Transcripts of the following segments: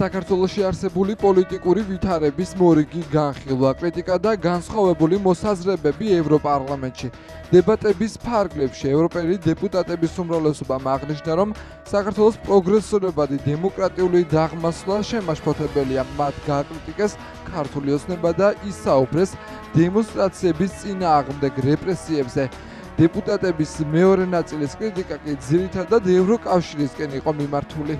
საქართველოში არსებული პოლიტიკური ვითარების მორიგი განხილვა, კრიტიკა და განსხვავებული მოსაზრებები ევროპარლამენტში. დებატების ფარგლებში ევროპელი დეპუტატების უმრავლესობამ აღნიშნა, რომ საქართველოს პროგრესორებადი დემოკრატიული დაღმასვლა შემაშფოთებელია. მათ გააკრიტიკეს ქართული ოცნება და ისაუბრეს დემონსტრაციების წინააღმდეგ რეპრესიებზე. დეპუტატების მეორე ნაწილის კრიტიკა კი ძირითადად ევროკავშირისკენ იყო მიმართული.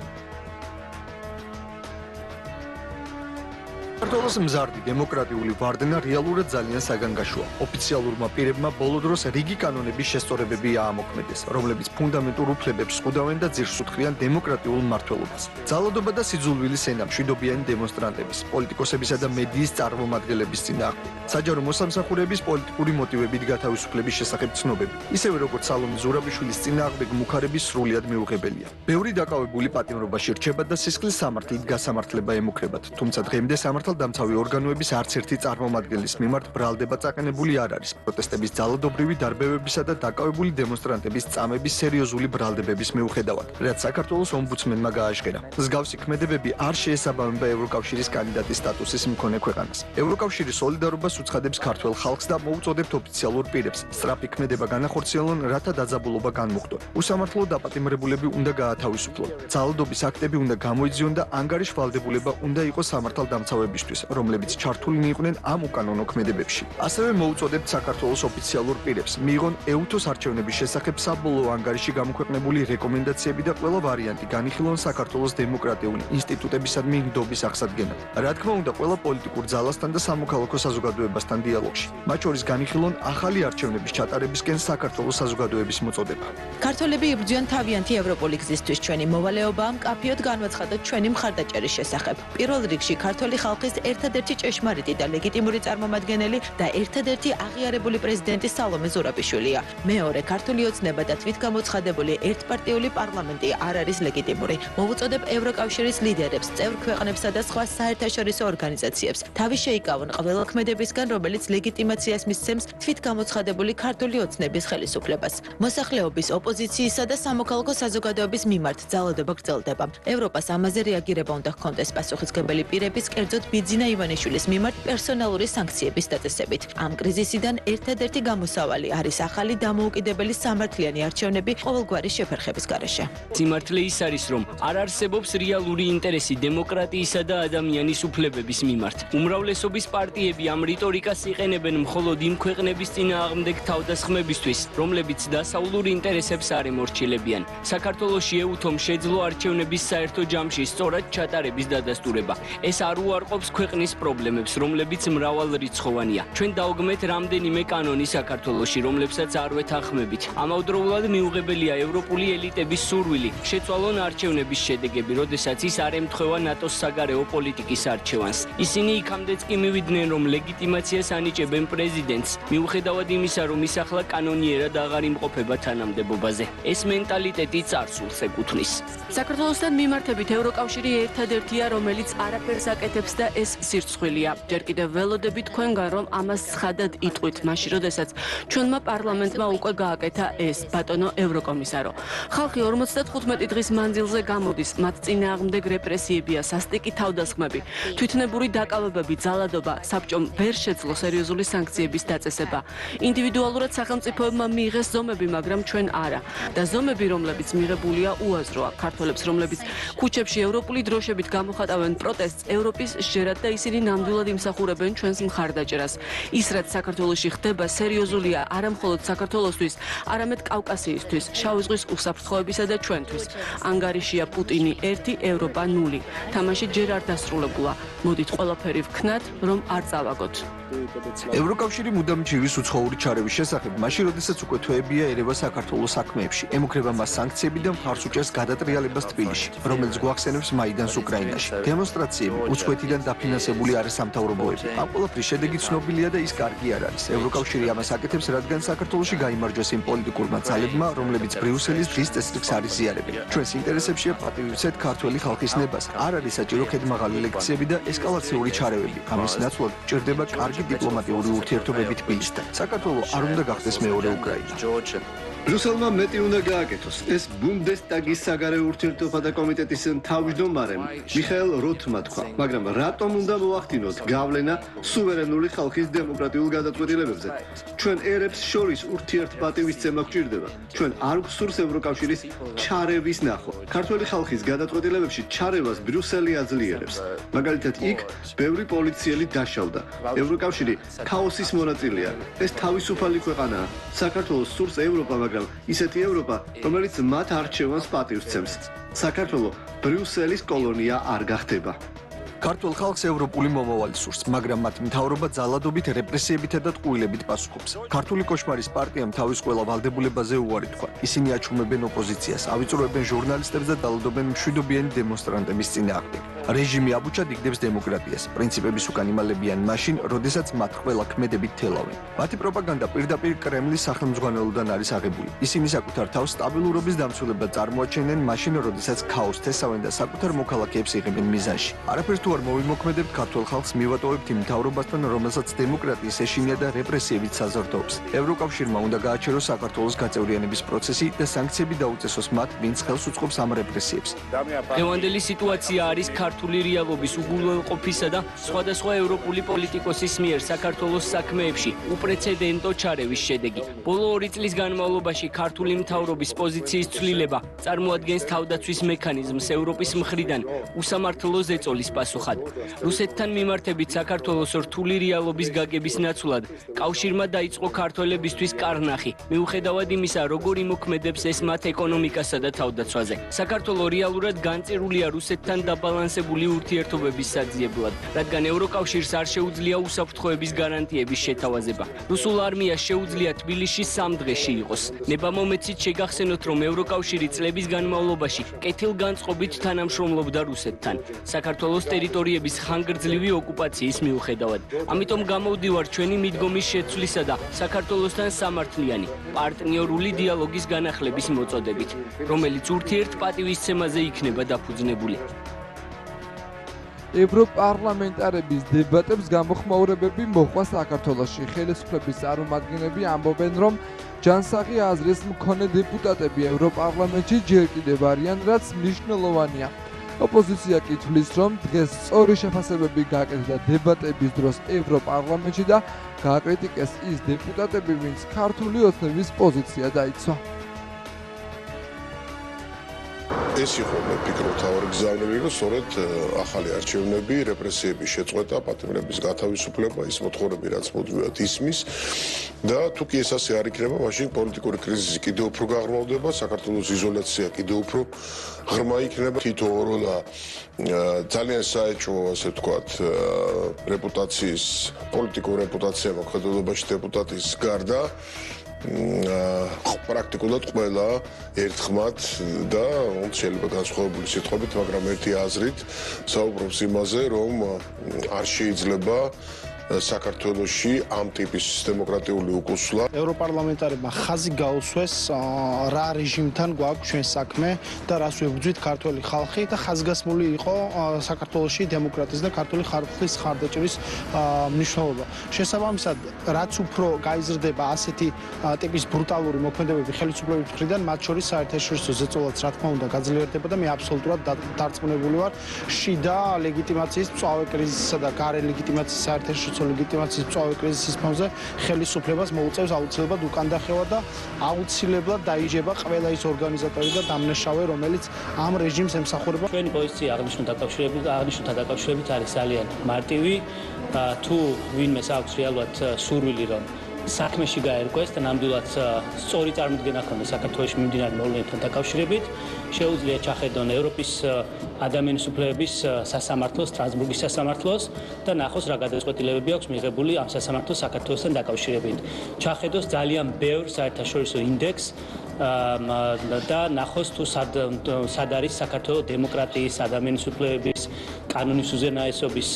საქართველოს მზარდი დემოკრატიული ვარდნა რეალურად ძალიან საგანგაშოა. ოფიციალურმა პირებმა ბოლო დროს რიგი კანონების შესწორებები აამოქმედეს, რომლებიც ფუნდამენტურ უფლებებს ზღუდავენ და ძირს უთხრიან დემოკრატიულ მმართველობას. ძალადობა და სიძულვილის ენა მშვიდობიანი დემონსტრანტების, პოლიტიკოსებისა და მედიის წარმომადგენლების წინააღმდეგ. საჯარო მოსამსახურეების პოლიტიკური მოტივებით გათავისუფლების შესახებ ცნობები, ისევე როგორც სალომე ზურაბიშვილის წინააღმდეგ მუხარების სრულიად მიუღებელია. ბევრი დაკავებული პატიმრობაში რჩება და სისხლის სამართლით გასამართლება ემუქრებათ, თუმცა დღემდე დამცავი ორგანოების არც ერთი წარმომადგენლის მიმართ ბრალდება წაყენებული არ არის. პროტესტების ძალადობრივი დარბევებისა და დაკავებული დემონსტრანტების წამების სერიოზული ბრალდებების მიუხედავად, რაც საქართველოს ომბუდსმენმა გააჟღერა. მსგავსი ქმედებები არ შეესაბამება ევროკავშირის კანდიდატის სტატუსის მქონე ქვეყანას. ევროკავშირი სოლიდარობას უცხადებს ქართველ ხალხს და მოუწოდებს ოფიციალურ პირებს სწრაფი ქმედება განახორციელონ, რათა დაძაბულობა განმუხტონ. უსამართლო დაპატიმრებულები უნდა გაათავისუფლონ. ძალადობის აქტები უნდა გამოიძიონ და ანგარიშ ვალდებულება უნდა იყოს სამართალდამცავებისთვის, რომლებიც ჩართულნი იყვნენ ამ უკანონო ქმედებებში. ასევე მოუწოდებთ საქართველოს ოფიციალურ პირებს მიიღონ ეუთოს არჩევნების შესახებ საბოლოო ანგარიში გამოქვეყნებული რეკომენდაციები და ყველა ვარიანტი განიხილონ საქართველოს დემოკრატიული ინსტიტუტებისადმი ნდობის აღსადგენად. რა თქმა უნდა, ყველა პოლიტიკურ ძალასთან და სამოქალაქო საზოგადოებასთან დიალოგში. მათ შორის განიხილონ ახალი არჩევნების ჩატარებისკენ საქართველოს საზოგადოების მოწოდება. ქართველები იბრძვიან თავიანთი ევროპული გზისთვის. ჩვენი მოვალეობაა მკაფიოდ განვაცხადოთ ჩვენი მხარდაჭერის შესახებ. პირველ რიგში ქართველი ხალხის ერთადერთი ჭეშმარიტი და ლეგიტიმური წარმომადგენელი და ერთადერთი აღიარებული პრეზიდენტი სალომე ზურაბიშვილია. მეორე, ქართული ოცნება და თვითგამოცხადებული ერთპარტიული პარლამენტი არ არის ლეგიტიმური. მოვუწოდებ ევროკავშირის ლიდერებს, წევრ ქვეყნებსა და სხვა საერთაშორისო ორგანიზაციებს თავი შეიკავონ ყველა ქმედებისგან, რომელიც ლეგიტიმაციას მისცემს თვითგამოცხადებული ქართული ოცნების ხელისუფლებას. მოსახლეობის, ოპოზიციისა და სამოქალაქო საზოგადოების მიმართ ძალადობა გრძელდება. ევროპას ამაზე რეაგირება უნდა ჰქონდეს პასუხისმგებელი პირების, კერძოდ ბიძინა ივანიშვილის მიმართ პერსონალური სანქციების დაწესებით. ამ კრიზისიდან ერთადერთი გამოსავალი არის ახალი დამოუკიდებელი სამართლიანი არჩევნები ყოველგვარი შეფერხების გარეშე. სიმართლე ის არის, რომ არ არსებობს რეალური ინტერესი დემოკრატიისა და ადამიანის უფლებების მიმართ. უმრავლესობის პარტიები ამ რიტორიკას იყენებენ მხოლოდ იმ ქვეყნების წინააღმდეგ თავდასხმებისთვის, რომლებიც დასავლურ ინტერესებს არ ემორჩილებიან. საქართველოში ეუთომ შეძლო არჩევნების საერთო ჯამში სწორად ჩატარების დადასტურება. ეს არ უარყოფს ქვეყნის პრობლემებს, რომლებიც მრავალრიცხოვანია. ჩვენ დავგმეთ რამდენიმე კანონი საქართველოში, რომლებსაც არ ვეთანხმებით. ამავდროულად მიუღებელია ევროპული ელიტების სურვილი შეცვალონ არჩევნების შედეგები, როდესაც ის არ ემთხვევა ნატოს საგარეო პოლიტიკის არჩევანს. ისინი იქამდეც კი მივიდნენ, რომ ლეგიტიმაციას ანიჭებენ პრეზიდენტს, მიუხედავად იმისა, რომ ის ახლა კანონიერად აღარ იმყოფება თანამდებობაზე. ეს მენტალიტეტი წარსულს ეკუთვნის. საქართველოსთან მიმართებით ევროკავშირი ერთადერთია, რომელიც არაფერს აკეთებს და ეს სირცხვილია. ჯერ კიდევ ველოდები თქვენგან, რომ ამას ცხადად იტყვით, მაშინ როდესაც ჩვენმა პარლამენტმა უკვე გააკეთა ეს, ბატონო ევროკომისარო. ხალხი 55 დღის მანძილზე გამოდის, მათ წინააღმდეგ რეპრესიებია, სასტიკი თავდასხმები, თვითნებური დაკავებები, ძალადობა, საბჭომ ვერ შეძლო სერიოზული სანქციების დაწესება. ინდივიდუალურად სახელმწიფოებმა მიიღეს ზომები, მაგრამ ჩვენ არა. და ზომები, რომლებიც მიღებულია, უაზროა. ქართველებს, რომლებიც ქუჩებში ევროპული დროშებით გამოხატავენ პროტესტს, ევროპის ჟერად და ისინი ნამდვილად იმსახურებენ ჩვენს მხარდაჭერას. ის, რაც საქართველოში ხდება, სერიოზულია არა მხოლოდ საქართველოსთვის, არამედ კავკასიისთვის, შავი ზღვის უსაფრთხოებისა და ჩვენთვის. ანგარიშია პუტინი 1, ევროპა 0. თამაში ჯერ არ დასრულებულა. მოდით ყველაფერი ვქნათ, რომ არ წავაგოთ. ევროკავშირი მუდამ ჯირის უცხოური ჩარევის შესახებ, მაშინ როდესაც უკვე თვეებია ერევა საქართველოს საქმეებში, ემუქრება მას სანქციები და მხარს უჭერს გადატრიალებას თბილისში, რომელიც გვახსენებს მაიდანს უკრაინაში. დემონსტრაციები, უცხოეთიდან დაფინანსებული არასამთავრობოები. ამ ყველაფრის შედეგი ცნობილია და ის კარგი არ არის. ევროკავშირი ამას აკეთებს, რადგან საქართველოში გაიმარჯვეს იმ პოლიტიკურმა ძალებმა, რომლებიც ბრიუსელის დღის წესრიგს არ იზიარებენ. ჩვენს ინტერესებშია პატივისცეთ ქართველი ხალხის ნებას. არ არის საჭირო ქედმაღალი ლექციები და ესკალაციური ჩარევები. ამის ნაცვლად ჭირდება კარგი დიპლომატიური ურთიერთობები თბილისთან. საქართველო არ უნდა გახდეს მეორე უკრაინა. ბრიუსელმა მეტი უნდა გააკეთოს. ეს ბუნდესტაგის საგარეო ურთიერთობათა კომიტეტის თავმჯდომარემ მიხაელ როთმა თქვა, მაგრამ რატომ უნდა მოახდინოთ გავლენა სუვერენული ხალხის დემოკრატიულ გადაწყვეტილებებზე? ჩვენ ერებს შორის ურთიერთპატივისცემა გვჭირდება. ჩვენ არ გვსურს ევროკავშირის ჩარევის ნახვა. ქართველი ხალხის გადაწყვეტილებებში ჩარევას ბრიუსელი აძლიერებს. მაგალითად, იქ ბევრი პოლიციელი დაშავდა. ევროკავშირი ქაოსის მონაწილეა. ეს თავისუფალი ქვეყანაა. საქართველოს სურს ევროპა, მაგრამ ისეთი ევროპა, რომელიც მათ არჩევანს პატივს ცემს. საქართველო ბრიუსელის კოლონია არ გახდება. ქართულ ხალხს ევროპული მომავალი სურს, მაგრამ მათ მთავრობა ძალადობით, რეპრესიებითა და ტყუილებით პასუხობს. ქართული კოშმარის პარტიამ თავის ყველა ვალდებულებაზე უარი თქვა. ისინი აჩუმებენ ოპოზიციას, ავიწროებენ ჟურნალისტებს და დალოდობენ მშვიდობიანი დემონსტრანტების წინააღმდეგ. რეჟიმი აბუჩად იგდებს დემოკრატიას. პრინციპების უკან იმალებიან მაშინ, როდესაც მათ ყველა ქმედებით თელავენ. მათი პროპაგანდა პირდაპირ კრემლის სახელმძღვანელოდან არის აღებული. ისინი საკუთარ თავს სტაბილურობის დამცველად წარმოაჩენენ მაშინ, როდესაც ქაოსს თესავენ და საკუთარ მოქალაქეებს იღებენ მიზანში. არაფერს თუ არ მოვიმოქმედებთ ქართულ ხალხს მივატოვებთ იმ მთავრობასთან, რომელსაც დემოკრატიის ეშინია და რეპრესიებით საზრდოობს. ევროკავშირმა უნდა გააჩეროს საქართველოს გაწევრიანების პროცესი და სანქციები დაუწესოს მათ, ვინც ხელს უწყობს ამ რეპრესიებს. დღევანდელი სიტუაცია არის ქართული რეალობის უგულველყოფისა და სხვადასხვა ევროპული პოლიტიკოსის მიერ საქართველოს საქმეებში უპრეცედენტო ჩარევის შედეგი. ბოლო 2 წლის განმავლობაში ქართული მთავრობის პოზიციის ცვლილება წარმოადგენს თავდაცვის მექანიზმს ევროპის მხრიდან უსამართლო ზეწოლის პასუხად. რუსეთთან მიმართებით საქართველოს რთული რეალობის გაგების ნაცვლად კავშირმა დაიწყო ქართველებისთვის კარნახი, მიუხედავად იმისა, როგორ იმოქმედებს ეს მათ ეკონომიკასა და თავდაცვაზე. საქართველო რეალურად განწირულია რუსეთთან დაბალანსებული ურთიერთობების საძიებლად, რადგან ევროკავშირს არ შეუძლია უსაფრთხოების გარანტიების შეთავაზება. რუსულ არმიას შეუძლია თბილისში 3 დღეში იყოს. ნებამომეცით შეგახსენოთ, რომ ევროკავშირი წლების განმავლობაში კეთილგანწყობით თანამშრომლობდა რუსეთთან. საქართველოს ტერიტორიების ხანგრძლივი ოკუპაციის მიუხედავად. ამიტომ გამოვდივარ ჩვენი მიდგომის შეცვლისა და საქართველოსთან სამართლიანი, პარტნიორული დიალოგის განახლების მოწოდებით, რომელიც ურთიერთპატივისცემაზე იქნება დაფუძნებული. ევროპარლამენტარების დებატებს გამოხმაურებები მოჰყვა საქართველოში. ხელისუფლების წარმომადგენლები ამბობენ, რომ ჯანსაღი აზრის მქონე დეპუტატები ევროპარლამენტში ჯერ კიდევ არიან, რაც მნიშვნელოვანია. ოპოზიცია კი თვლის, რომ დღეს სწორი შეფასებები გააკეთა დებატების დროს ევროპარლამენტში და გააკრიტიკეს ის დეპუტატები, ვინც ქართული ოცნების პოზიცია დაიცვა. ეს იყო მე ვფიქრობ თავი გზავნილი, რომ სწორედ ახალი არჩევნები, რეპრესიების შეწყვეტა, პატიმრების გათავისუფლება, ის მოთხოვნები, რაც მუდმივად ისმის და თუ კი ეს ასე არ იქნება, მაშინ პოლიტიკური კრიზისი კიდევ უფრო გაღრმავდება, საქართველოს იზოლაცია კიდევ უფრო ღრმა იქნება. თითოეულ და ძალიან საეჭვო, ასე ვთქვათ, რეპუტაციის, პოლიტიკური რეპუტაცია მოქმედებაში დეპუტატის გარდა პრაქტიკულად ყველა ერთხმად და შეიძლება განსხვავებული სიტყვებით, მაგრამ ერთი აზრით საუბრობს იმაზე, რომ არ შეიძლება საქართველოში ამ ტიპის დემოკრატიული უკუსვლა. ევროპარლამენტარებმა ხაზი გაუსვეს რა რეჟიმთან გვაქვს ჩვენ საქმე და რას ვებრძვით ქართველი ხალხი და ხაზგასმული იყო საქართველოში დემოკრატიის და ქართული ხალხის ხარდაჭერის მნიშვნელობა. შესაბამისად, რაც უფრო გაიზრდება ასეთი ტიპის ბრუტალური მოქმედებები ხელისუფლების მხრიდან, მათ შორის საერთაშორისო ზეწოლაც რა თქმა უნდა გაძლიერდება და მე აბსოლუტურად დარწმუნებული ვარ, შიდა ლეგიტიმაციის მწვავე კრიზისისა და გარე ლეგიტიმაციის საერთაშორისო ლეგიტიმაციის მწვავე კრიზისის ფონზე ხელისუფლებას მოუწევს აუცილებლად უკანდახევა და აუცილებლად დაიჯება ყველა ის ორგანიზატორი და დამნაშავე, რომელიც ამ რეჟიმს ემსახურება. ჩვენი პოზიცია აღნიშნულთან დაკავშირებით არის ძალიან მარტივი. თუ ვინმეს აქვს რეალურად სურვილი, რომ საქმეში გაერკვეს და ნამდვილად სწორი წარმოდგენა ჰქონდეს საქართველოს მიმდინარე მოვლენებთან დაკავშირებით, შეუძლია ჩახედონ ევროპის ადამიანის უფლებების სასამართლოს, სტრასბურგის სასამართლოს და ნახოს რა გადაწყვეტილებები აქვს მიღებული ამ სასამართლოს საქართველოსთან დაკავშირებით. ჩახედოს ძალიან ბევრ საერთაშორისო ინდექსს და ნახოს თუ სად არის საქართველოს დემოკრატიის, ადამიანის უფლებების, კანონის უზენაესობის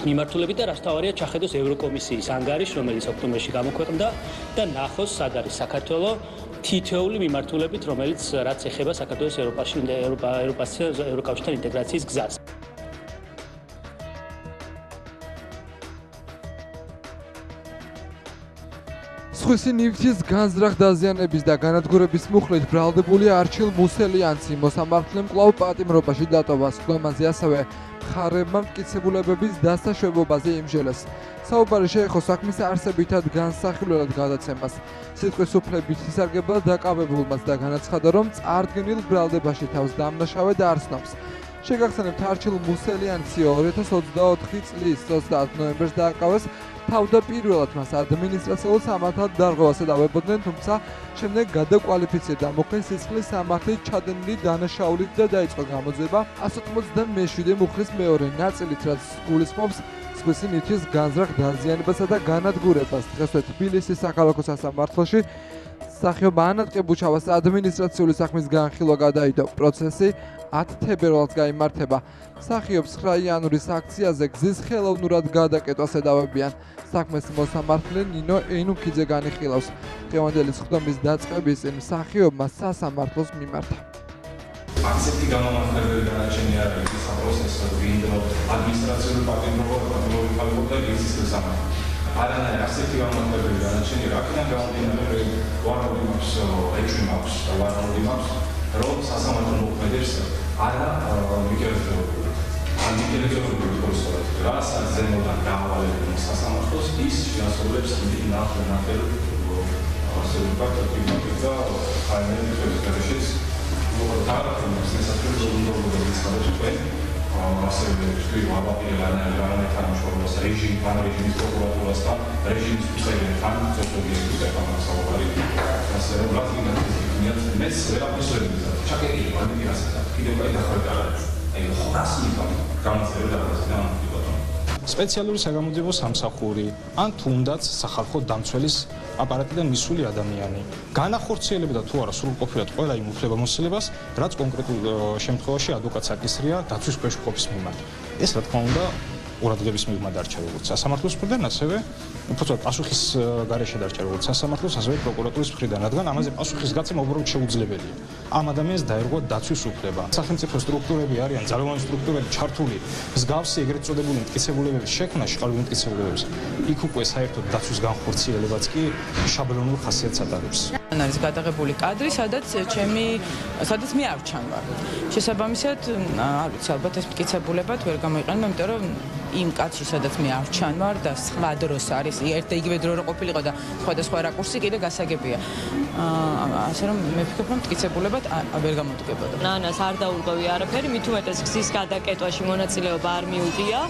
მიმართულებით და რაც თავარია ჩახედოს ევროკომისიის ანგარიშს, რომელიც ოქტომბერში გამოქვეყნდა და ნახოს სად არის საქართველოს თითოეული მიმართულებით, რომელიც რაც ეხება საქართველოს ევროკავშირთან ინტეგრაციის გზას. სხვისი ნივთის განზრახ დაზიანების და განადგურების მუხლით ბრალდებული არჩილ მუსელიანცი მოსამართლემ კვლავ პატიმრობაში დატოვას. ხმაზე ასევე მხარეებმა მტკიცებულებების დასაშვებობაზე იმჟელეს. საუბარი შეეხო საქმის არსებითად განსახილველად გადაცემას. სიტყვის უფლებით ისარგებლა დაკავებულმაც და განაცხადა, რომ წარდგენილ ბრალდებაში თავს დამნაშავედ არ ცნობს. შეგახსენებთ, არჩილ მუსელიანცი 2024 წლის 30 ნოემბერს დააკავეს. თავდაპირველად მას ადმინისტრაციულ სამართალ დარღვევას ედავებოდნენ, თუმცა შემდეგ გადაკვალიფიცირდა მოხდა სისხლის სამართლით ჩადენილი დანაშაულით და დაიწყო გამოძიება 197 მუხლის მეორე ნაწილით, რაც გულისხმობს სხვისი ნივთის განზრახ დაზიანებასა და განადგურებას. დღესვე თბილისის საქალაქო სასამართლოში მსახიობ ანა ტყიბუჩავას ადმინისტრაციული საქმის განხილვა გადაიდო. პროცესი 10 თებერვალს გაიმართება. მსახიობს 9 იანვრის აქციაზე გზის ხელოვნურად გადაკეტვას ედავებიან. საქმეს მოსამართლე ნინო ენუქიძე განიხილავს. დღევანდელი სხდომის დაწყების წინ მსახიობმა სასამართლოს მიმართა. აქცენტი გამომართლებელი განაჩენი არ არის საპროცესო ვინდო ადმინისტრაციული პატიმრობა და გზის სამართლი. არანაირი აქცენტი გამომართლებელი განაჩენი რაკიდან გამომდინარე ვარაუდი მაქვს ეჭვი მაქვს ვარაუდი მაქვს რომ სასამართლო მოქმედებს არა მიკერდებული ანტიელექტრონული პროცესად რასაც ზემოდან გაავალებენ სასამართლოს ის შეასრულებს ნახევარ ასე ვთქვათ ტიპიკა აეროპორტის გადაშენის მოხდარებს შესაძლოა უნდობლობის გადაწყვეტ ასე ვთქვი ვაბაპილიანა თანამშრომლობს რეჟიმ რეჟიმის პროკურატურასთან რეჟიმის ფისაგან ზოგადად საუბარი ასე რომ ლათინას მეც ვერაფერს ვერ მიზარ ჩაკეტილი ვანდირასა კიდევ გაიხარდა აი ხასი გამოცდილება და სპეციალური საგამოძიებო სამსახური ან თუნდაც სახალხო დამცველის აპარატიდან მისული ადამიანი განახორციელებდა თუ არა სრულყოფილად ყველა იმ უფლებამოსილებას, რაც კონკრეტულ შემთხვევაში ადვოკატს აკისრია დაცვის ქვეშ ყოფის მიმართ. ეს რა თქმა უნდა ყურადღების მიღმა დარჩა როგორც სასამართლოს მხრიდან, ასევე უბრალოდ პასუხის გარეშე დარჩა როგორც სასამართლოს, ასევე პროკურატურის მხრიდან, რადგან ამაზე პასუხის გაცემა უბრალოდ შეუძლებელია. ამ ადამიანს დაერღვა დაცვის უფლება. სახელმწიფო სტრუქტურები არიან ძალოვანი სტრუქტურები ჩართული მსგავსი ეგრეთ წოდებული მტკიცებულებების შექმნაში, ყალბი მტკიცებულებების. იქ უკვე საერთოდ დაცვის განხორციელებაც კი შაბლონურ ხასიათს ატარებს. არის გადაღებული კადრი, სადაც მე არ ვჩანვარ. შესაბამისად, არ ვიცი, ალბათ ეს მტკიცებულებად ვერ გამოიყენება, იმიტომ რომ იმ კადრში, სადაც მე არ ვჩანვარ და სხვა დროს არის, ერთ და იგივე დრო რო ყოფილიყო და სხვადასხვა რაკურსი კიდე გასაგებია. ასე რომ მე ვფიქრობ, რომ მტკიცებულებად ვერ გამოდგებოდა. ნანას არ დაურღვევი არაფერი, მით უმეტეს გზის გადაკეტვაში მონაწილეობა არ მიუღია.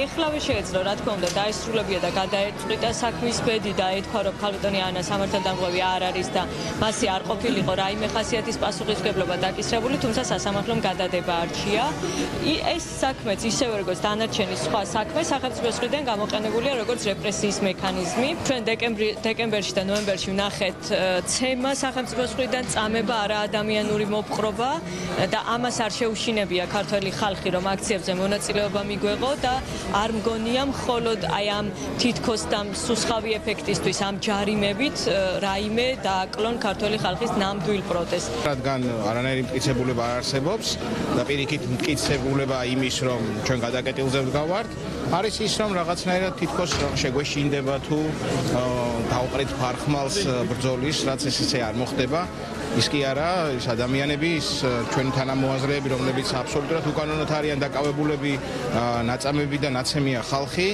ეხლავე შეეძლო, რა თქმა უნდა, დაესრულებია და გადაერწყვიტა საქმის ბედი და ეთქვა, რომ ქალბატონი ანას სამართალდამღები არ არის და მასზე არ ყოფილიყო რაიმე ხასიათის პასუხისმგებლობა დაკისრებული, თუმცა სასამართლომ გადადება არჩია. ეს საქმეც ისევე როგორც დანარჩენი სხვა საქმე სახელმწიფოს მხრიდან გამოყენებულია როგორც რეპრესიის მექანიზმი. ჩვენ დეკემბერში და ნოემბერში ვნახეთ ცემა სახელმწიფოს მხრიდან, წამება არაადამიანური მოპყრობა და ამას არ შეუშინებია ქართველი ხალხი, რომ აქციებზე მონაწილეობა მიგვეღო და არ მგონია მხოლოდ აი ამ თითქოს და სუსხავი ეფექტისთვის ამ ჯარიმებით რაიმე დააკლონ ქართველი ხალხის ნამდვილ პროტესტს. რადგან არანაირი მტკიცებულება არ არსებობს და პირიქით მტკიცებულება იმის, რომ ჩვენ გადაკეტილზე ვდგავართ, არის ის, რომ რაღაცნაირად თითქოს შეგვეშინდება თუ დავყრით ფარხმალს ბრძოლის, რაც ესე არ მოხდება. ის კი არა, ის ადამიანები, ის ჩვენი თანამოაზრეები, რომლებიც აბსოლუტურად უკანონოდ არიან დაკავებულები, ნაწამები და ნაცემია ხალხი,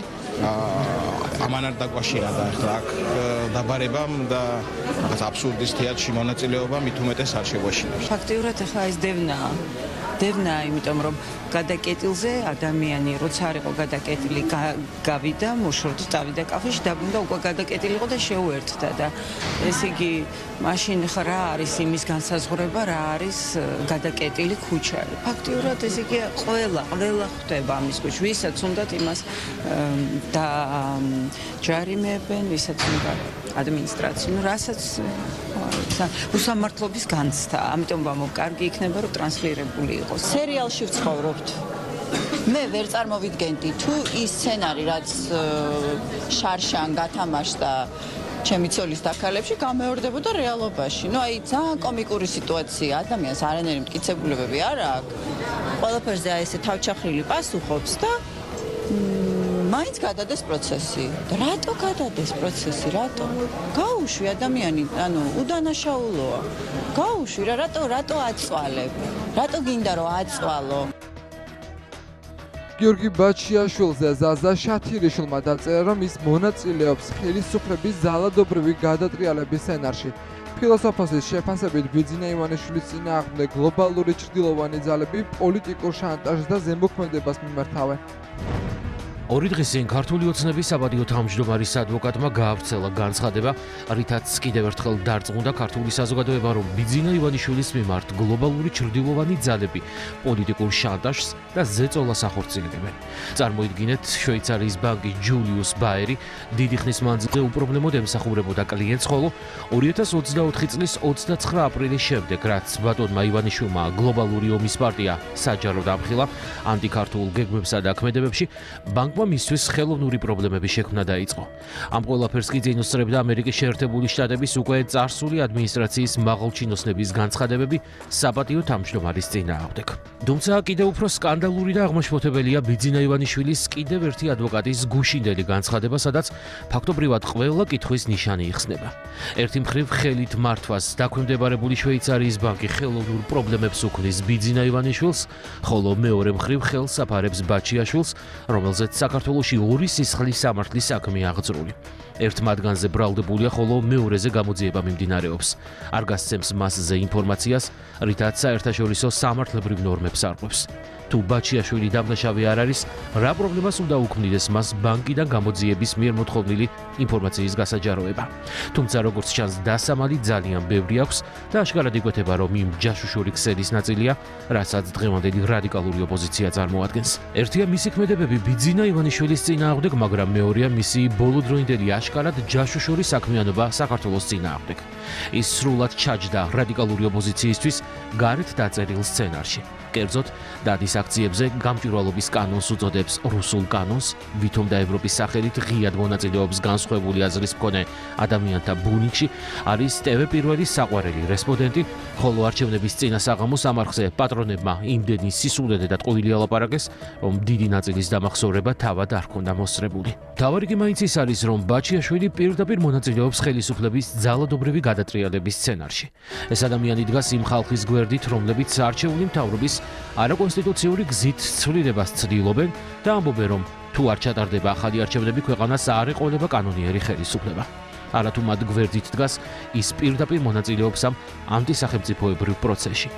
ამან არ დაგვაშია და ახლა აქ დაბარებამ და რაღაც აბსურდის თეატრში მონაწილეობა მით უმეტეს არ შეგვაშინებს. ფაქტიურად ახლა ეს დევნა, იმიტომ რომ გადაკეტილზე ადამიანი როცა არ იყო გადაკეტილი გავიდა, მოშორდა, წავიდა კაფეში, დაბრუნდა, უკვე გადაკეტილი იყო და შეუერთდა და ესე იგი მაშინ ხა რა არის იმის განსაზღვრება, რა არის გადაკეტილი ქუჩა. ფაქტიურად ესე იგი ყველა ხვდება ამის ქუჩა, ვისაც უნდათ იმას და ჯარიმებენ, ვისაც უნდა ადმინისტრაციული, რასაც უსამართლობის განცდა. ამიტომ ვამბობ, კარგი იქნება, რომ ტრანსლირებული იყოს. სერიალში ვცხოვრობთ. მე ვერ წარმოვიდგენდი თუ ის სცენარი, რაც შარშან გათამაშდა ჩემი ცოლის დაქალებში, გამეორდებოდა რეალობაში. ნუ აი ძალიან კომიკური სიტუაცია, ადამიანს არანაირი მტკიცებულებები არ აქვს. ყველაფერზე აი ესე თავჩახრილი პასუხობს და მაინც გადადეს პროცესი. რატო გადადეს პროცესი? რატო? გაუშვი ადამიანი, ანუ უდანაშაულოა. გაუშვი რა, რატო აწვალებ? რატო გინდა რომ აწვალო? გიორგი ბაჩიაშვილზე ზაზა შათირიშვილმა დაწერა, რომ ის მონაწილეობს ხელისუფლების ძალადობრივი გადატრიალების სცენარში. ფილოსოფოსის შეფასებით ბიძინა ივანიშვილის წინააღმდეგ გლობალური ჩრდილოვანი ძალები პოლიტიკურ შანტაჟს და ზემოქმედებას მიმართავენ. ორი დღის წინ ქართული ოცნების საპატიო თავმჯდომარის ადვოკატმა გაავრცელა განცხადება, რითაც კიდევ ერთხელ დარწმუნდა ქართული საზოგადოება, რომ ბიძინა ივანიშვილის მიმართ გლობალური ჩრდილოვანი ძალები პოლიტიკურ შანტაჟს და ზეწოლას ახორციელებენ. წარმოიდგინეთ, შვეიცარიის ბანკის ჯულიუს ბაერი დიდი ხნის მანძილზე უპრობლემოდ ემსახურებოდა კლიენტს, ხოლო 2024 წლის 29 აპრილის შემდეგ, რაც ბატონმა ივანიშვილმა გლობალური ომის პარტია საჯაროდ ამხილა ანტიქართულ გეგმებსა და ქმედებებში, ბანკმა მისთვის ხელოვნური პრობლემები შექმნა დაიწყო. ამ ყველაფერს კი წინ უსწრებდა ამერიკის შეერთებული შტატების უკვე წარსული ადმინისტრაციის მაღალჩინოსნების განცხადებები საპატიო თავმჯდომარის წინააღმდეგ. თუმცა კიდევ უფრო სკანდალური და აღმაშფოთებელია ბიძინა ივანიშვილის კიდევ ერთი ადვოკატის გუშინდელი განცხადება, სადაც ფაქტობრივად ყველა კითხვის ნიშანი იხსნება. ერთი მხრივ ხელით მართვას დაქვემდებარებული შვეიცარიის ბანკი ხელოვნურ პრობლემებს უქმნის ბიძინა ივანიშვილს, ხოლო მეორე მხრივ ხელს აფარებს ბაჩიაშვილს, რომელზეც საქართველოში ორი სისხლის სამართლის საქმე აღძრული. ერთ მათგანზე ბრალდებულია, ხოლო მეორეზე გამოძიება მიმდინარეობს. არ გასცემს მასზე ინფორმაციას, რითაც საერთაშორისო სამართლებრივ ნორმებს არღვევს. თუ ბაჩიაშვილი დამნაშავე არ არის, რა პრობლემას უნდა უქმნიდეს მას ბანკიდან გამოძიების მიერ მოთხოვნილი ინფორმაციის გასაჯაროება. თუმცა როგორც ჩანს, დასამალი ძალიან ბევრი აქვს და აშკარად იკვეთება, რომ იმ ჯაშუშური ქსელის ნაწილია, რასაც დღევანდელი რადიკალური ოპოზიცია წარმოადგენს. ერთია მისი ქმედებები ბიძინა ივანიშვილის წინააღმდეგ, მაგრამ მეორეა მისი ბოლოდროინდელი აშკარად ჯაშუშური საქმიანობა საქართველოს წინააღმდეგ. ის სრულად ჩაჯდა რადიკალური ოპოზიციისთვის გარეთ დაწერილ სცენარში. კერძოდ, დადის აქციებზე გამჭვირვალობის კანონს უწოდებს რუსულ კანონს, ვითომ და ევროპის სახელით ღიად მონაწილეობს განსხვავებული აზრის მქონე ადამიანთა ბუნიკში, არის TV პირველი საყვარელი რესპონდენტი, ხოლო არჩევნების წინა საღამოს ამ არხზე პატრონებმა იმდენი სისულელე და ტყუილი ალაპარაკეს, რომ დიდი ნაწილის დამახსოვრება თავად არ ჰქონდა მოსწრებული. მთავარი კი მაინც ის არის, რომ ბაჩიაშვილი პირდაპირ მონაწილეობს ხელისუფლების ძალადობრივი გადატრიალების სცენარში. ეს ადამიანი დგას იმ ხალხის გვერდით, რომლებიც არჩეული მთავრობის არაკონსტიტუციური გზით ცვლილებას ცდილობენ და ამბობენ, რომ თუ არ ჩატარდება ახალი არჩევნები, ქვეყანას არ ეყოლება კანონიერი ხელისუფლება. არათუ მათ გვერდით დგას, ის პირდაპირ მონაწილეობს ამ ანტისახელმწიფოებრივ პროცესში.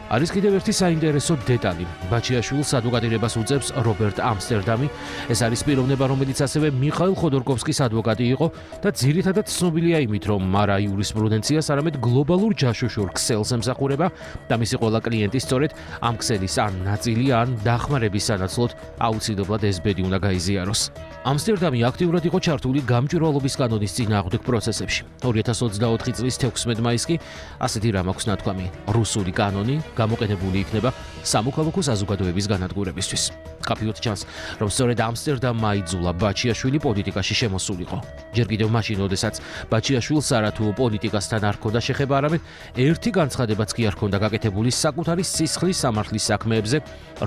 არის კიდევ ერთი საინტერესო დეტალი. ბაჩიაშვილს ადვოკატირებას უწევს რობერტ ამსტერდამი. ეს არის პიროვნება, რომელიც ასევე მიხაილ ხოდორკოვსკის ადვოკატი იყო და ძირითადად ცნობილია იმით, რომ არა იურისპრუდენციას, არამედ გლობალურ ჯაშუშურ ქსელს ემსახურება და მისი ყველა კლიენტი სწორედ ამ ქსელის ან ნაწილი, ან დახმარების სანაცვლოდ აუცილებლად ეს ბედი უნდა გაიზიაროს. ამსტერდამი აქტიურად იყო ჩართული გამჭვირვალობის კანონის წინააღმდეგ პროცესებში. 2024 წლის 16 მაისს კი ასეთი რამ აქვს ნათქვამი: რუსული კანონი გამოყენებული იქნება სამოქალაქო საზოგადოების განადგურებისთვის. კაფეოთ ჩანს, რომ სწორედ ამსტერდამმა აიძულა ბაჩიაშვილი პოლიტიკაში შემოსულიყო. ჯერ კიდევ მაშინ, როდესაც ბაჩიაშვილს არათუ პოლიტიკასთან არ ჰქონდა შეხება, არამედ ერთი განცხადებაც კი არ ჰქონდა გაკეთებული საკუთარი სისხლის სამართლის საქმეებზე,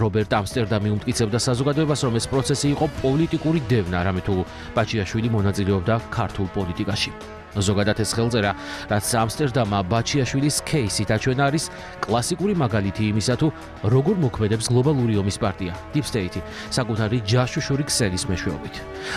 რობერტ ამსტერდამი უმტკიცებდა საზოგადოებას, რომ ეს პროცესი იყო პოლიტიკური დევნა, არამედ თუ ბაჩიაშვილი მონაწილეობდა ქართულ პოლიტიკაში. ზოგადად ეს ხელწერა, რაც ამსტერდამმა ბაჩიაშვილის кейსით აჩვენა, არის კლასიკური მაგალითი იმისა, თუ როგორ მოქმედებს გლობალური ომის პარტია, Deep State, საკუთარი ჯაშუშური ქსელის მეშვეობით.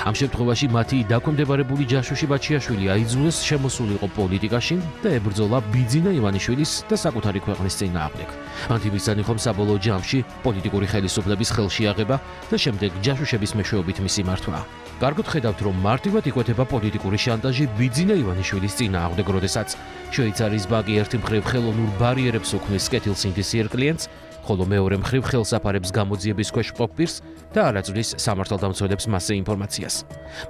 ამ შემთხვევაში მათი დაქვემდებარებული ჯაშუში ბაჩიაშვილი აიძულეს შემოსულიყო პოლიტიკაში და ებრძოლა ბიძინა ივანიშვილის და საკუთარი ქვეყნის წინააღმდეგ. მათი მიზანი ხომ საბოლოო ჯამში პოლიტიკური ხელისუფლების ხელშეაღება და შემდეგ ჯაშუშების მეშვეობით მისი მართვა. კარგად ხედავთ, რომ მარტივად იკვეთება პოლიტიკური შანტაჟი ბიძინა ივანიშვილის წინააღმდეგ, როდესაც შვეიცარიის ბანკი ერთი მხრივ ხელოვნურ ბარიერებს უქმნის კეთილსინდისიერ კლიენტს, ხოლო მეორე მხრივ ხელს აფარებს გამოძიების ქვეშ მყოფ პირს და არაწვდის სამართალდამცველებს მასზე ინფორმაციას.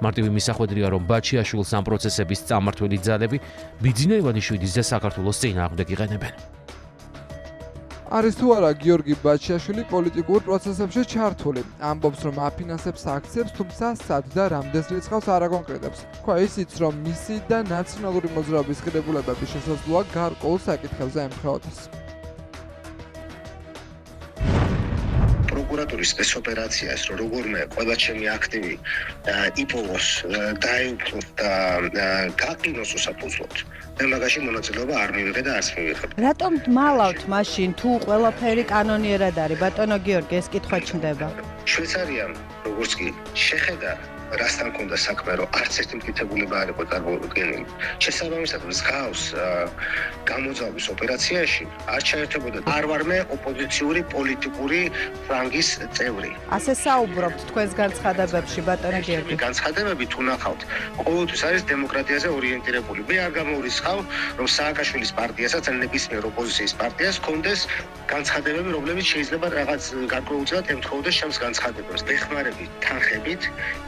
მარტივი მისახვედრია, რომ ბაჩიაშვილს ამ პროცესების წარმართველი ძალები ბიძინა ივანიშვილის და საქართველოს წინააღმდეგ იყენებენ. არის თუ არა გიორგი ბაჩიაშვილი პოლიტიკურ პროცესებში ჩართული. ამბობს, რომ აფინანსებს აქციებს, თუმცა სად და რამდენს რიცხავს არ აკონკრეტებს. თქვა ისიც, რომ მისი და ნაციონალური მოძრაობის ღირებულებების შესაძლოა გარკვეულ საკითხებზე ემხრაოდეს. პროკურატურის სპეცოპერაციას, რომ როგორმე ყველა ჩემი აქტივი იპოვოს, დაეუფლოს და გაყინოს უსაფუძვლოდ. მე მაგაში მონაწილეობა არ მივიღე და არც მივიღებ. რატომ დმალავთ მაშინ თუ ყველაფერი კანონიერად არის? ბატონო გიორგი, ეს კითხვა ჩნდება. შვეიცარიამ როგორც კი შეხედა რასთან ქონდა საქმე, რომ არც ერთი მტკიცებულება არ იყო წარმოუდგენელი. შესაბამისად, მსგავს გამოძალვის ოპერაციაში არ ჩაერთებოდა არ ვარმე ოპოზიციური პოლიტიკური ფრანგის წევრი. ასე საუბრობთ თქვენს განცხადებებში, ბატონო გიორგი. განცხადებები თუ ნახავთ, ყოველთვის არის დემოკრატიაზე ორიენტირებული. მე არ გამოურისხავ, რომ სააკაშვილის პარტიასაც ან ნებისმიერ ოპოზიციის პარტიას ჰქონდეს განცხადებები, რომლებიც შეიძლება რაღაც გარკვეულწილად ემთხოვდეს ჩემს განცხადებებს. ვეხმარებით თანხებით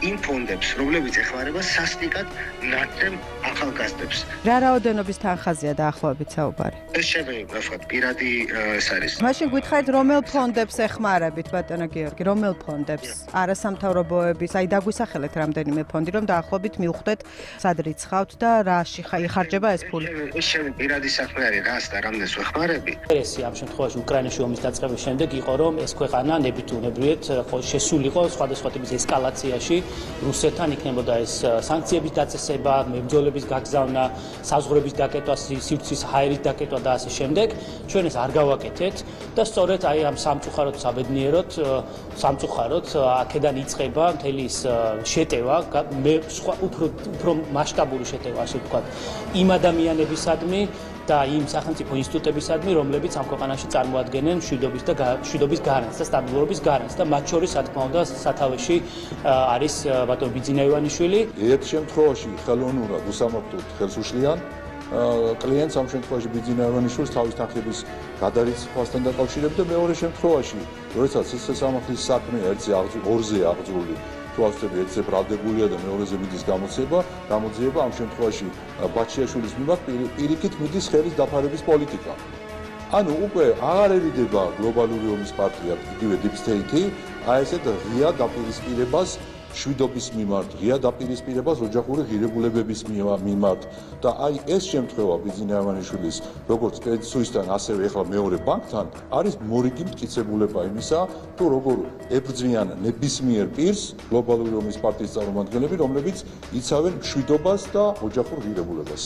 იმ ფონდებს, რომლებიც ეხმარება სასტიკად ნაცრემ ახალგაზრდებს. რა რაოდენობის თანხაზეა დაახლოებით საუბარი? ეს შეიძლება ვთქვათ, პირადი ეს არის. მაშინ გითხარით, რომელ ფონდებს ეხმარებით, ბატონო გიორგი, რომელ ფონდებს? არასამთავრობოების, აი დაგვისახელეთ რამდენიმე ფონდი, რომ დაახლოებით მივხვდეთ, სად რიცხავთ და რაში ხარჯება ეს ფული. ეს ჩემი პირადი საქმე არის, რას და რამდენს ვეხმარები. ეს ამ შემთხვევაში უკრაინაში ომის დაწყების შემდეგ იყო, რომ ეს ქვეყანა ნებითუნებრივად შესულიყო სხვადასხვა ტიპის ესკალაციაში. რუსეთთან იქნებოდა ეს სანქციების დაწესება, მებრძოლების გაგზავნა, საზღვრების დაკეტვა, სივრცის ჰაერის დაკეტვა და ასე შემდეგ. ჩვენ ეს არ გავაკეთეთ და სწორედ აი ამ სამწუხაროდ საბედნიეროდ სამწუხაროდ აქედან იწყება მთელი ის შეტევა, სხვა უფრო მასშტაბური შეტევა, ასე ვთქვათ, იმ ადამიანებისადმი და იმ სახელმწიფო ინსტიტუტებისადმი, რომლებიც ამ ქვეყანაში წარმოადგენენ მშვიდობის გარანტს და სტაბილურობის გარანტს და მათ შორის, რა თქმა უნდა, სათავეში არის ბატონო ბიძინა ივანიშვილი. ერთ შემთხვევაში ხელოვნურად უსამართლოდ ხელს უშლიან კლიენტს, ამ შემთხვევაში ბიძინა ივანიშვილს თავის თანხების გადარიცხვასთან დაკავშირებით და მეორე შემთხვევაში, როდესაც ეს სამართლის საქმე ორზე აღძრული თუ ავსწრები ერთზე ბრალდებულია და მეორეზე მიდის გამოძიება, ამ შემთხვევაში ბაჩიაშვილის მიმართ პირიქით მიდის ხელის დაფარების პოლიტიკა. ანუ უკვე აღარ ერიდება გლობალური ომის პარტია, იგივე Deep State-ი, აი ესეთ ღია დაპირისპირებას შვიდობის მიმართ, ღია დაპირისპირებას ოჯახური ღირებულებების მიმართ და აი ეს შემთხვევა ბიძინა ივანიშვილის როგორც Credit Suisse-თან, ასევე ახლა მეორე ბანკთან არის მორიგი მტკიცებულება იმისა, თუ როგორ ებრძვიან ნებისმიერ პირს გლობალური ომის პარტიის წარმომადგენლები, რომლებიც იცავენ მშვიდობას და ოჯახურ ღირებულებას.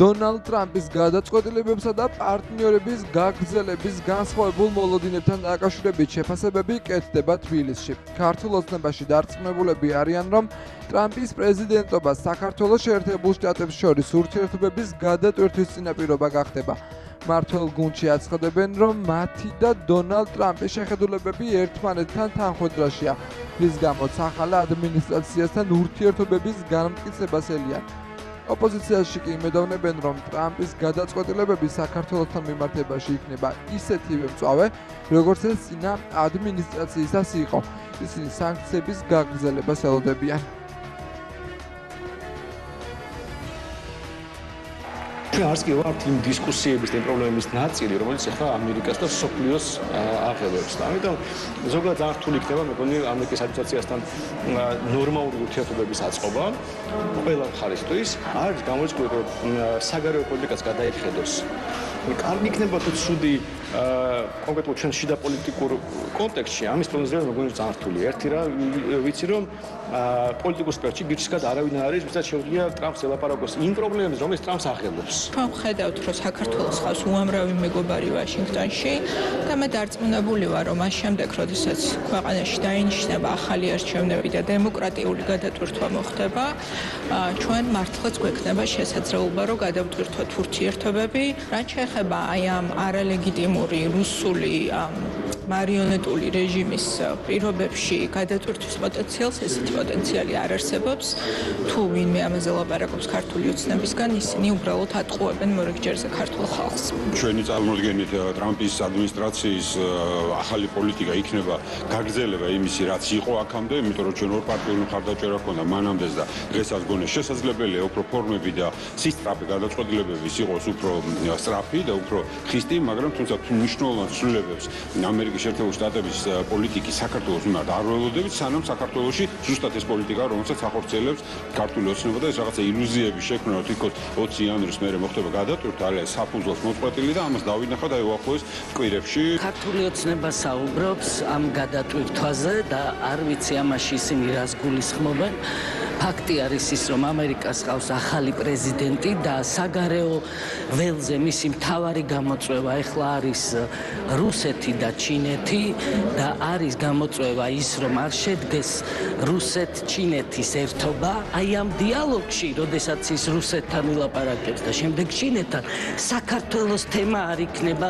დონალდ ტრამპის გადაწყვეტილებებსა და პარტნიორების გაგრძელების განსხვავებულ მოლოდინებთან დაკავშირებით შეფასებები კეთდება თბილისში. ქართულ ოცნებაში დარწმუნებულები არიან, რომ ტრამპის პრეზიდენტობა საქართველოს შეერთებულ შტატებს შორის ურთიერთობების გადატვირთვის წინაპირობა გახდება. მართველ გუნდში აცხადებენ, რომ მათი და დონალდ ტრამპის შეხედულებები ერთმანეთთან თანხვედრაშია, რის გამოც ახალ ადმინისტრაციასთან ურთიერთობების განმტკიცებას ელიან. ოპოზიციაში კი იმედოვნებენ, რომ ტრამპის გადაწყვეტილებები საქართველოსთან მიმართებაში იქნება ისეთივე მწვავე, როგორც ეს წინა ადმინისტრაციისას იყო. ისინი სანქციების გაგრძელებას ელოდებიან. ჩვენ არც კი ვართ იმ დისკუსიების, იმ პრობლემების ნაწილი, რომელიც ახლა ამერიკას და სოფლიოს აღებებს. და ამიტომ ზოგადად ძალიან რთული იქნება, მე მგონი, ამერიკის ადმინისტრაციასთან ნორმალური ურთიერთობების აწყობა ყველა მხარისთვის. არის გამოიწვია, რომ საგარეო პოლიტიკას გადაიხედოს. კარგი იქნება თუ ცუდი კონკრეტულად ჩვენ შიდა პოლიტიკურ კონტექსტში ამის პროგნოზი მე მგონი ძალიან რთულია. ერთი რა ვიცი, რომ პოლიტიკურ სპექტრში გიჩქად არავინ არის, ვისაც შეუძლია ტრამპს ელაპარაკოს იმ პრობლემებს, რომელიც ტრამპს აღელებს. ჩვენ ვხედავთ, რომ საქართველოს ხავს უამრავი მეგობარი ვაშინგტონში და მე დარწმუნებული ვარ, რომ მას შემდეგ, როდესაც ქვეყანაში დაინიშნება ახალი არჩევნები და დემოკრატიული გადატვირთვა მოხდება, ჩვენ მართლაც გვექნება შესაძლებლობა, რომ გადავტვირთვათ ურთიერთობები, რაც შეეხება აი ამ არალეგიტიმური რუსული მარიონეტული რეჟიმის პირობებში გადატვირთვის პოტენციალს, ესეთი პოტენციალი არ არსებობს. თუ ვინმე ამაზე ლაპარაკობს ქართული ოცნებისგან, ისინი უბრალოდ ატყუებენ მორიგჯერზე ქართულ ხალხს. ჩვენი წარმოდგენით ტრამპის ადმინისტრაციის ახალი პოლიტიკა იქნება გაგრძელება იმისი, რაც იყო აქამდე, იმიტომ რომ ჩვენ ორპარტიული მხარდაჭერა ჰქონდა მანამდეც და დღესაც გონია შესაძლებელია უფრო ფორმები და სისწრაფე გადაწყვეტილებების იყოს უფრო სწრაფი და უფრო ხისტი, მაგრამ თუმცა მნიშვნელოვან ცვლილებებს ამერიკის ამერიკის შეერთებული შტატების პოლიტიკის საქართველოს მიმართ არ ველოდებით, სანამ საქართველოში ზუსტად ეს პოლიტიკა, რომელსაც ახორციელებს ქართული ოცნება და ეს რაღაცა ილუზიების შექმნა, რომ თითქოს 20 იანვრის მერე მოხდება გადატვირთვა, არის საფუძველს მოწყვეტილი და ამას დავინახავთ აი უახლოეს კვირებში. ქართული ოცნება საუბრობს ამ გადატვირთვაზე და არ ვიცი ამაში ისინი რას გულისხმობენ. ფაქტი არის ის, რომ ამერიკას ყავს ახალი პრეზიდენტი და საგარეო ველზე მისი მთავარი გამოწვევა ეხლა არის რუსეთი და ჩინეთი და არის გამოწვევა ის, რომ არ შედგეს რუსეთ-ჩინეთის ერთობა. აი ამ დიალოგში, როდესაც ის რუსეთთან ვილაპარაკებს და შემდეგ ჩინეთთან, საქართველოს თემა არ იქნება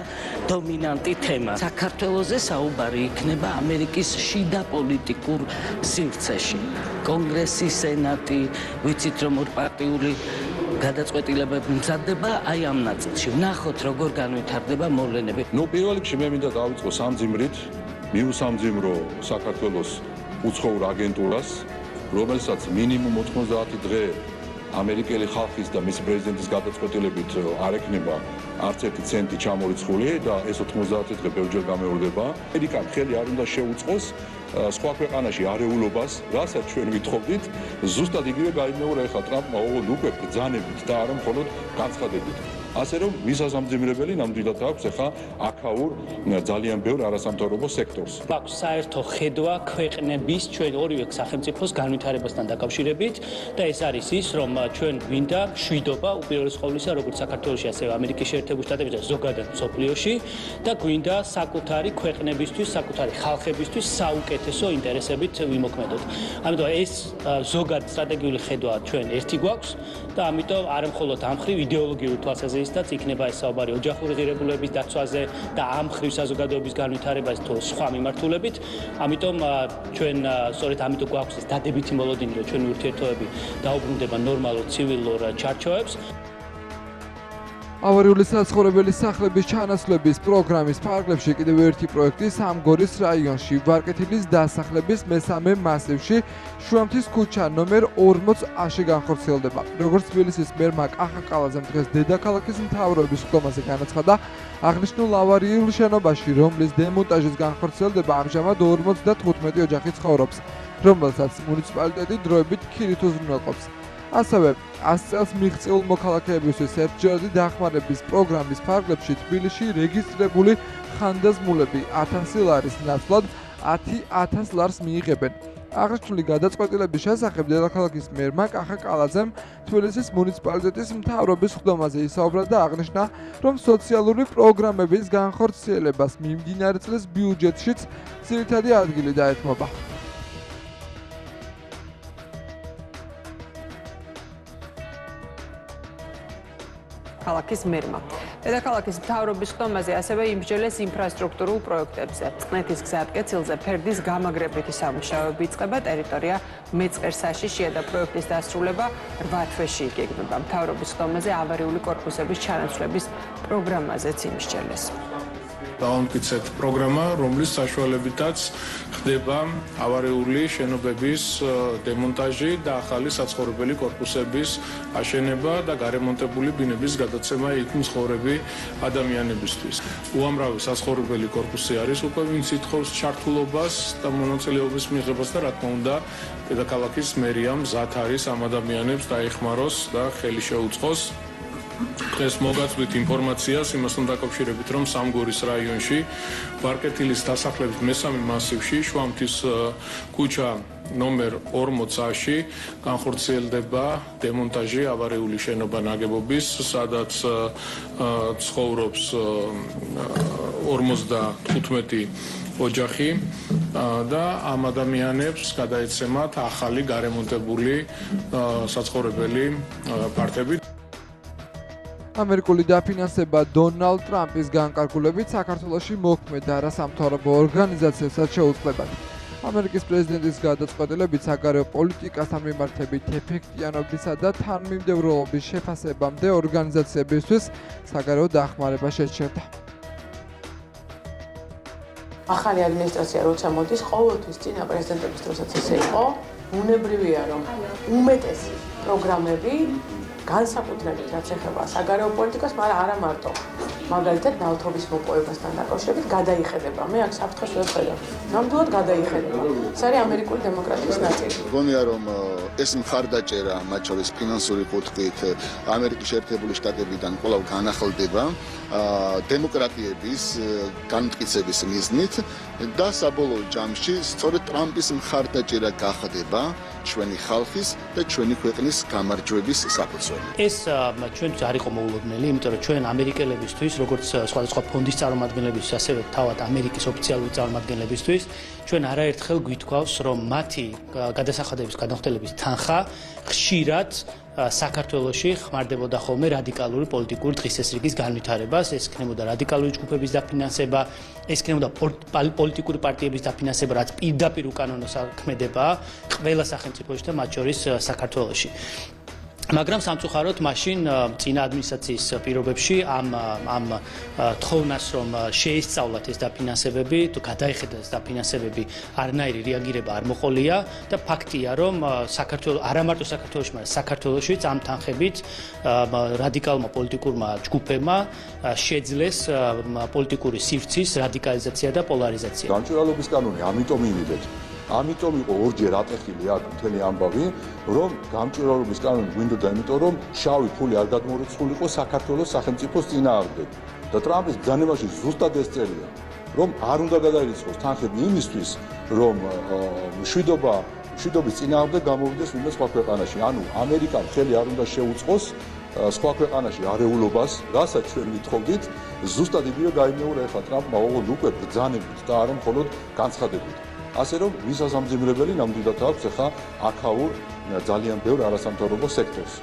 დომინანტი თემა. საქართველოზე საუბარი იქნება ამერიკის შიდა პოლიტიკურ სივრცეში. კონგრესი, სენატი, ვიცით რომ ორპარტიული გადაწყვეტილებები მზადდება აი ამ ნაწილში. ვნახოთ როგორ განვითარდება მოვლენები. პირველ რიგში მე მინდა დავიწყო სამძიმრით, მიუსამძიმრო საქართველოს უცხოურ აგენტურას, რომელსაც მინიმუმ 90 დღე ამერიკელი ხალხის და მისი პრეზიდენტის გადაწყვეტილებით არ ექნება არც ერთი ცენტი ჩამორიცხული და ეს 90 დღე ბევრჯერ გამეორდება. ამერიკამ ხელი არ უნდა შეუწყოს სხვა ქვეყანაში არეულობას, რასაც ჩვენ ვითხოვდით, ზუსტად იგივე გაიმეორა ახლა ტრამპმა ოღონდ უკვე ბრძანებით და არა მხოლოდ განცხადებით. ასე რომ მისასამძიმრებელი ნამდვილად აქვს ახლა აქაურ ძალიან ბევრ არასამთავრობო სექტორს. აქვს საერთო ხედვა ქვეყნების ჩვენ ორივე სახელმწიფოს განვითარებასთან დაკავშირებით და ეს არის ის, რომ ჩვენ გვინდა მშვიდობა უპირველეს ყოვლისა როგორც საქართველოში, ასევე ამერიკის შეერთებული შტატებში და ზოგადად მსოფლიოში და გვინდა საკუთარი ქვეყნებისთვის, საკუთარი ხალხებისთვის საუკეთესო ინტერესებით ვიმოქმედოთ. ამიტომ ეს ზოგად სტრატეგიული ხედვა ჩვენ ერთი გვაქვს და ამიტომ არა მხოლოდ ამ მხრივ იდეოლოგიურ თვალსაზრისითაც იქნება ეს საუბარი ოჯახური ღირებულებების დაცვაზე და ამ მხრივ საზოგადოების განვითარებაზე თუ სხვა მიმართულებით. ამიტომ ჩვენ სწორედ ამიტომ გვაქვს ეს დადებითი მოლოდინი, რომ ჩვენი ურთიერთობები დაუბრუნდება ნორმალურ ცივილურ ჩარჩოებს. ავარიული საცხოვრებელი სახლების ჩანაცვლების პროგრამის ფარგლებში კიდევ ერთი პროექტი სამგორის რაიონში, ვარკეთილის დასახლების მესამე მასივში, შუამთის ქუჩა ნომერ 40-ში განხორციელდება. როგორც თბილისის მერმა კახა კალაძემ დღეს დედაქალაქის მთავრობის ხდომაზე განაცხადა, აღნიშნულ ავარიულ შენობაში, რომლის დემონტაჟის განხორციელდება ამჟამად 55 ოჯახი ცხოვრობს, რომელსაც მუნიციპალიტეტი დროებით ქირით უზრუნველყოფს. ასევე 100 წელს მიღწეულ მოქალაქეებისთვის ერთჯერადი დახმარების პროგრამის ფარგლებში თბილისში რეგისტრირებული ხანდაზმულები 1000 ლარის ნაცვლად 10,000 ლარს მიიღებენ. აღნიშნული გადაწყვეტილების შესახებ დედაქალაქის მერმა კახა კალაძემ თბილისის მუნიციპალიტეტის მთავრობის ხდომაზე ისაუბრა და აღნიშნა, რომ სოციალური პროგრამების განხორციელებას მიმდინარე წლის ბიუჯეტშიც ძირითადი ადგილი დაეთმობა. ქალაქის მერმა. დედაქალაქის მთავრობის ხდომაზე ასევე იმსჯელეს ინფრასტრუქტურულ პროექტებზე. წყნეთის გზატკეცილზე ფერდის გამაგრებითი სამუშაოები იწყება, ტერიტორია მეწყერსაშიშია და პროექტის დასრულება 8 თვეში იგეგმება. მთავრობის ხდომაზე ავარიული კორპუსების ჩანაცვლების პროგრამაზეც იმსჯელეს. დავამტკიცეთ პროგრამა, რომლის საშუალებითაც ხდება ავარიული შენობების დემონტაჟი და ახალი საცხოვრებელი კორპუსების აშენება და გარემონტებული ბინების გადაცემა იქ მცხოვრები ადამიანებისთვის. უამრავი საცხოვრებელი კორპუსი არის უკვე, ვინც ითხოვს ჩართულობას და მონაწილეობის მიღებას და რა თქმა უნდა, დედაქალაქის მერიამ მზად არის ამ ადამიანებს დაეხმაროს და ხელი შეუწყოს. დღეს მოგაწვით ინფორმაციას იმასთან დაკავშირებით, რომ სამგორის რაიონში ვარკეთილის დასახლების მესამე მასივში, შუამთის ქუჩა ნომერ 40-ში განხორციელდება დემონტაჟი ავარიული შენობა ნაგებობის, სადაც ცხოვრობს 55 ოჯახი და ამ ადამიანებს გადაეცემათ ახალი გარემონტებული საცხოვრებელი პარტები. ამერიკული დაფინანსება დონალდ ტრამპის განკარგულებით საქართველოში მოქმედ არასამთავრობო ორგანიზაციებსაც შეუწყლებათ. ამერიკის პრეზიდენტის გადაწყვეტილებით საგარეო პოლიტიკასთან მიმართებით ეფექტიანობისა და თანმიმდევრობის შეფასებამდე ორგანიზაციებისთვის საგარეო დახმარება შეჩერდა. ახალი ადმინისტრაცია როცა მოდის, ყოველთვის წინა პრეზიდენტების დროსაც ესე იყო, უნებრივია რომ უმეტესი პროგრამები განსაკუთრებით რაც ეხება საგარეო პოლიტიკას, მაგრამ არა მარტო მაგალითად ნავთობის მოპოვებასთან დაკავშირებით გადაიხედება. მე აქ საფრთხეს ვერ ხედავ. ნამდვილად გადაიხედება. ეს არის ამერიკული დემოკრატიის ნაწილი. მგონია რომ ეს მხარდაჭერა მათ შორის ფინანსური კუთხით ამერიკის შეერთებული შტატებიდან კვლავ განახლდება დემოკრატიების განმტკიცების მიზნით და საბოლოო ჯამში სწორედ ტრამპის მხარდაჭერა გახდება ჩვენი ხალხის და ჩვენი ქვეყნის გამარჯვების საფუძველი. ეს ჩვენთვის არ იყო მოულოდნელი, იმიტომ რომ ჩვენ ამერიკელებისთვის, როგორც სხვადასხვა ფონდის წარმომადგენლებისთვის, ასევე თავად ამერიკის ოფიციალური წარმომადგენლებისთვის, ჩვენ არაერთხელ გვითქვავს, რომ მათი გადასახადების გადახდელების თანხა ხშირად საქართველოში ხმარდებოდა ხოლმე რადიკალური პოლიტიკური დღესასრიგის განვითარებას, ეს იქნებოდა რადიკალური ჯგუფების დაფინანსება, ეს იქნებოდა პოლიტიკური პარტიების დაფინანსება, რაც პირდაპირ უკანონო საქმედებაა ყველა სახელმწიფოში და მათ შორის საქართველოში. მაგრამ სამწუხაროდ მაშინ წინა ადმინისტრაციის პირობებში ამ თხოვნას რომ შეისწავლათ ეს დაფინანსებები, თუ გადაიხედათ ეს დაფინანსებები, არანაირი რეაგირება არ მოყოლია და ფაქტია რომ საქართველოს არა მარტო საქართველოში, მაგრამ საქართველოშიც ამ თანხებით რადიკალმა პოლიტიკურმა ჯგუფებმა შეძლეს პოლიტიკური სივრცის რადიკალიზაცია და პოლარიზაცია. გამჭვირვალობის კანონი ამიტომ იმიდეთ ამიტომ იყო ორჯერ ატეხილი აქ მთელი ამბავი, რომ გამჭვირვალობის კანონი გვინდოდა, იმიტომ რომ შავი ფული არ გადმორიცხულიყო საქართველოს სახელმწიფოს წინააღმდეგ. და ტრამპის ბრძანებაში ზუსტად ეს წერია, რომ არ უნდა გადაირიცხოს თანხები იმისთვის, რომ მშვიდობის წინააღმდეგ გამოვიდეს ვინმე სხვა ქვეყანაში. ანუ ამერიკამ ხელი არ უნდა შეუწყოს სხვა ქვეყანაში არეულობას, რასაც ჩვენ ვითხოვდით, ზუსტად იგივე გაიმეორა ახლა ტრამპმა ოღონდ უკვე ბრძანებით და არა მხოლოდ განცხადებით. ასე რომ მისასამძიმრებელი ნამდვილად აქვს ახლა აქაურ ძალიან ბევრ არასამთავრობო სექტორს.